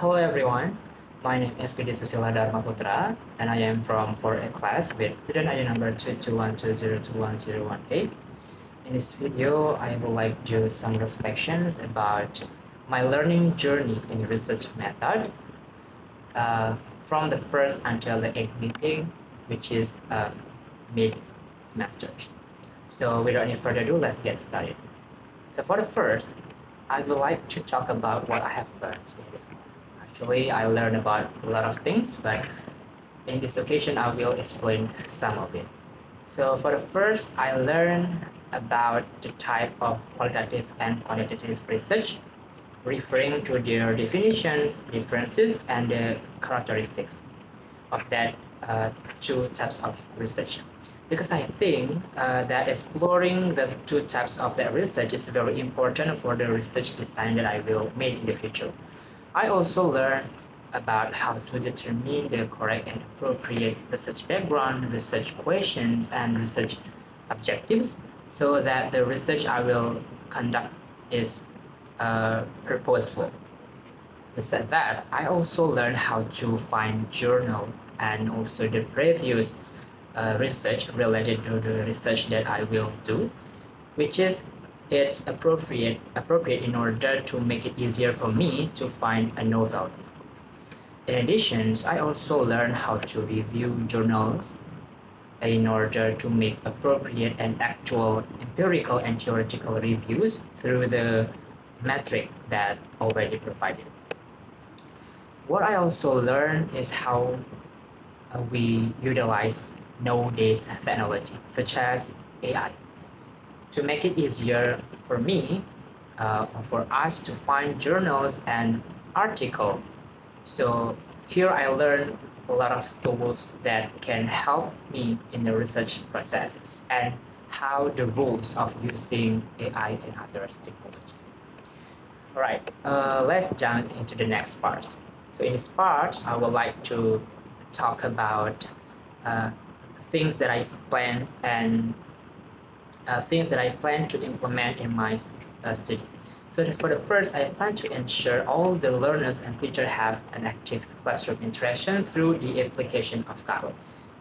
Hello everyone, my name is Gede Susila Darma and I am from 4A class with student ID number 22120210118. In this video, I would like to do some reflections about my learning journey in research method from the first until the eighth meeting, which is mid-semesters. So without any further ado, let's get started. So for the first, I would like to talk about what I have learned in this class. Actually, I learned about a lot of things, but in this occasion, I will explain some of it. So for the first, I learned about the type of qualitative and quantitative research, referring to their definitions, differences, and the characteristics of that two types of research. Because I think that exploring the two types of that research is very important for the research design that I will make in the future. I also learned about how to determine the correct and appropriate research background, research questions, and research objectives so that the research I will conduct is purposeful. Besides that, I also learned how to find journal and also the previous research related to the research that I will do, which is it's appropriate in order to make it easier for me to find a novelty. In addition, I also learned how to review journals in order to make appropriate and actual empirical and theoretical reviews through the metric that already provided. What I also learned is how we utilize nowadays technology such as AI to make it easier for me for us to find journals and articles. So here I learned a lot of tools that can help me in the research process and how the rules of using AI and other technologies. All right, let's jump into the next part. So in this part, I would like to talk about things that I plan and things that I plan to implement in my study. So for the first, I plan to ensure all the learners and teachers have an active classroom interaction through the application of Kahoot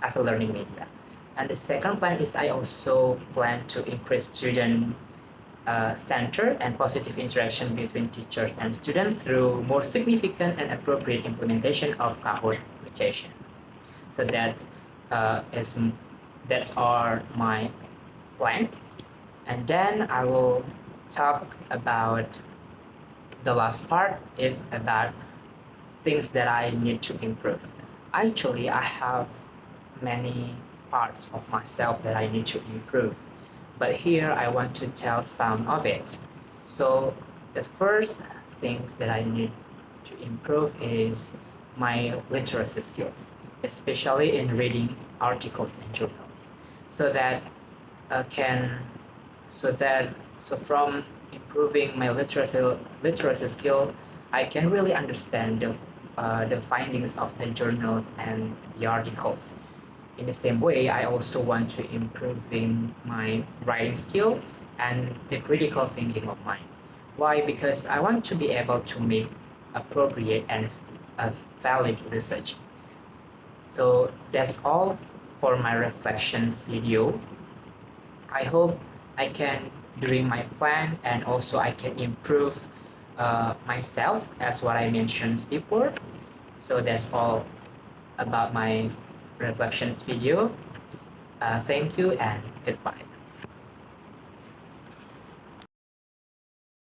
as a learning media. And the second plan is I also plan to increase student center and positive interaction between teachers and students through more significant and appropriate implementation of Kahoot application. So that's all my plan. And then I will talk about the last part is about things that I need to improve. Actually, I have many parts of myself that I need to improve, but here I want to tell some of it. So the first things that I need to improve is my literacy skills, especially in reading articles and journals, so that from improving my literacy skill, I can really understand the findings of the journals and the articles. In the same way, I also want to improving my writing skill and the critical thinking of mine. Why? Because I want to be able to make appropriate and valid research. So that's all for my reflections video. I hope I can during my plan and also I can improve myself as what I mentioned before. So that's all about my reflections video. Thank you and goodbye.